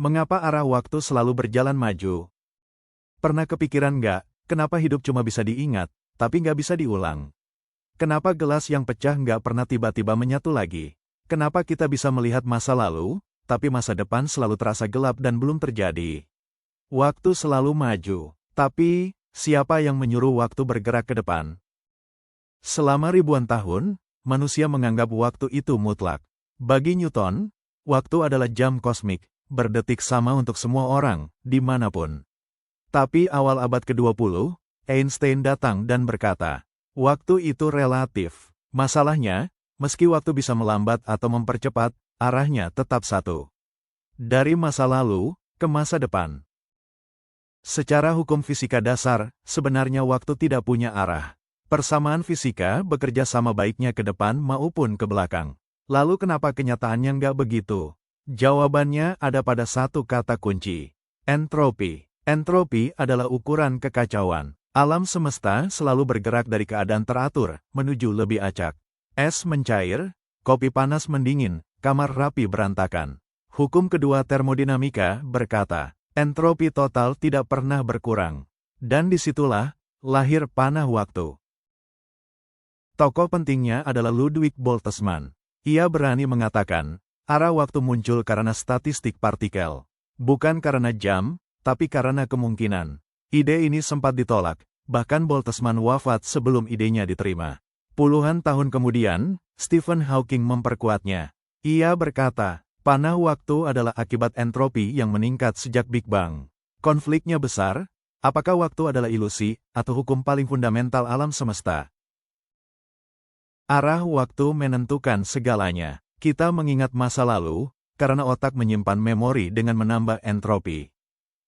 Mengapa arah waktu selalu berjalan maju? Pernah kepikiran nggak, kenapa hidup cuma bisa diingat, tapi nggak bisa diulang? Kenapa gelas yang pecah nggak pernah tiba-tiba menyatu lagi? Kenapa kita bisa melihat masa lalu, tapi masa depan selalu terasa gelap dan belum terjadi? Waktu selalu maju, tapi siapa yang menyuruh waktu bergerak ke depan? Selama ribuan tahun, manusia menganggap waktu itu mutlak. Bagi Newton, waktu adalah jam kosmik, berdetik sama untuk semua orang, dimanapun. Tapi awal abad ke-20, Einstein datang dan berkata, waktu itu relatif. Masalahnya, meski waktu bisa melambat atau mempercepat, arahnya tetap satu. Dari masa lalu ke masa depan. Secara hukum fisika dasar, sebenarnya waktu tidak punya arah. Persamaan fisika bekerja sama baiknya ke depan maupun ke belakang. Lalu kenapa kenyataannya nggak begitu? Jawabannya ada pada satu kata kunci. Entropi. Entropi adalah ukuran kekacauan. Alam semesta selalu bergerak dari keadaan teratur menuju lebih acak. Es mencair, kopi panas mendingin, kamar rapi berantakan. Hukum kedua termodinamika berkata, entropi total tidak pernah berkurang. Dan disitulah lahir panah waktu. Tokoh pentingnya adalah Ludwig Boltzmann. Ia berani mengatakan, arah waktu muncul karena statistik partikel. Bukan karena jam, tapi karena kemungkinan. Ide ini sempat ditolak, bahkan Boltzmann wafat sebelum idenya diterima. Puluhan tahun kemudian, Stephen Hawking memperkuatnya. Ia berkata, panah waktu adalah akibat entropi yang meningkat sejak Big Bang. Konfliknya besar, apakah waktu adalah ilusi, atau hukum paling fundamental alam semesta? Arah waktu menentukan segalanya. Kita mengingat masa lalu, karena otak menyimpan memori dengan menambah entropi.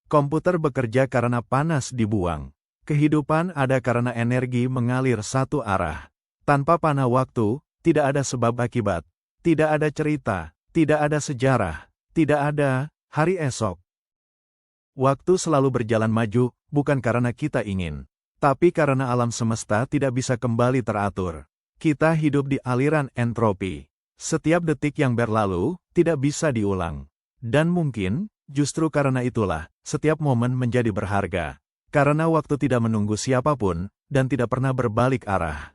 Komputer bekerja karena panas dibuang. Kehidupan ada karena energi mengalir satu arah. Tanpa panah waktu, tidak ada sebab akibat. Tidak ada cerita, tidak ada sejarah, tidak ada hari esok. Waktu selalu berjalan maju, bukan karena kita ingin, tapi karena alam semesta tidak bisa kembali teratur. Kita hidup di aliran entropi. Setiap detik yang berlalu, tidak bisa diulang. Dan mungkin, justru karena itulah, setiap momen menjadi berharga. Karena waktu tidak menunggu siapapun, dan tidak pernah berbalik arah.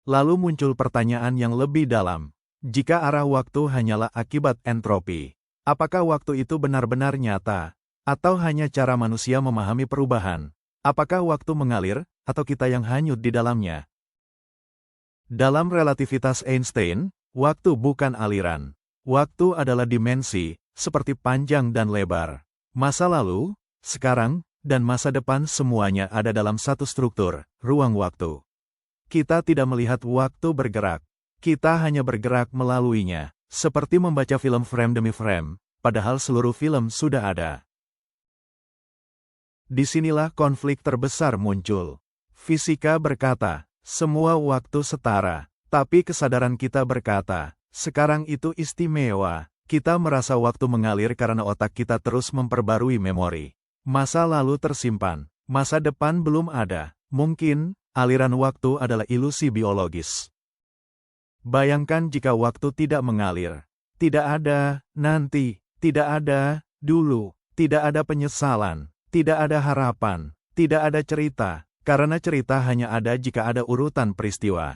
Lalu muncul pertanyaan yang lebih dalam. Jika arah waktu hanyalah akibat entropi, apakah waktu itu benar-benar nyata? Atau hanya cara manusia memahami perubahan? Apakah waktu mengalir, atau kita yang hanyut di dalamnya? Dalam relativitas Einstein, waktu bukan aliran. Waktu adalah dimensi, seperti panjang dan lebar. Masa lalu, sekarang, dan masa depan semuanya ada dalam satu struktur, ruang waktu. Kita tidak melihat waktu bergerak. Kita hanya bergerak melaluinya, seperti membaca film frame demi frame, padahal seluruh film sudah ada. Disinilah konflik terbesar muncul. Fisika berkata, semua waktu setara, tapi kesadaran kita berkata, sekarang itu istimewa. Kita merasa waktu mengalir karena otak kita terus memperbarui memori. Masa lalu tersimpan, masa depan belum ada. Mungkin, aliran waktu adalah ilusi biologis. Bayangkan jika waktu tidak mengalir. Tidak ada nanti, tidak ada dulu, tidak ada penyesalan, tidak ada harapan, tidak ada cerita. Karena cerita hanya ada jika ada urutan peristiwa.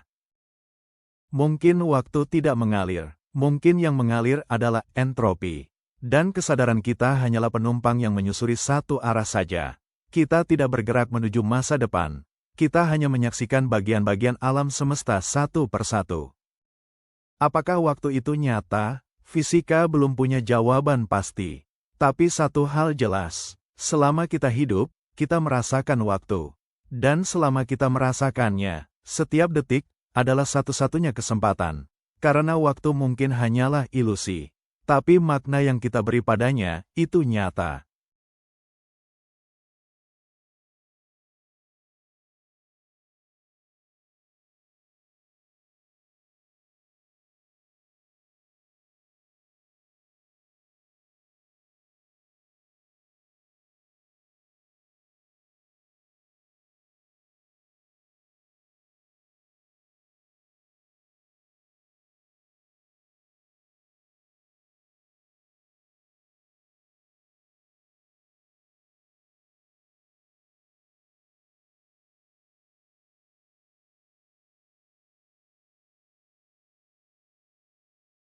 Mungkin waktu tidak mengalir. Mungkin yang mengalir adalah entropi. Dan kesadaran kita hanyalah penumpang yang menyusuri satu arah saja. Kita tidak bergerak menuju masa depan. Kita hanya menyaksikan bagian-bagian alam semesta satu persatu. Apakah waktu itu nyata? Fisika belum punya jawaban pasti. Tapi satu hal jelas. Selama kita hidup, kita merasakan waktu. Dan selama kita merasakannya, setiap detik adalah satu-satunya kesempatan. Karena waktu mungkin hanyalah ilusi. Tapi makna yang kita beri padanya, itu nyata.